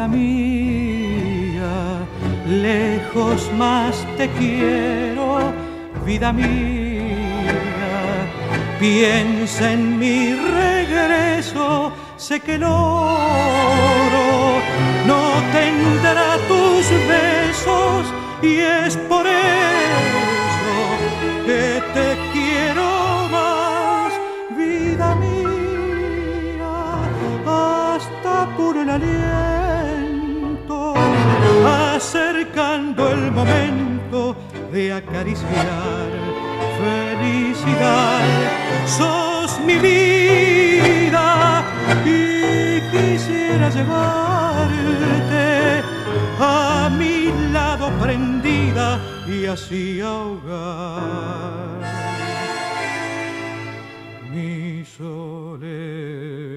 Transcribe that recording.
vida mía, lejos más te quiero, vida mía. Piensa en mi regreso, sé que el oro no tendrá tus besos y es por eso que te quiero más, vida mía, hasta por el aliento, acercando el momento de acariciar felicidad. Sos mi vida y quisiera llevarte a mi lado prendida y así ahogar mi soledad.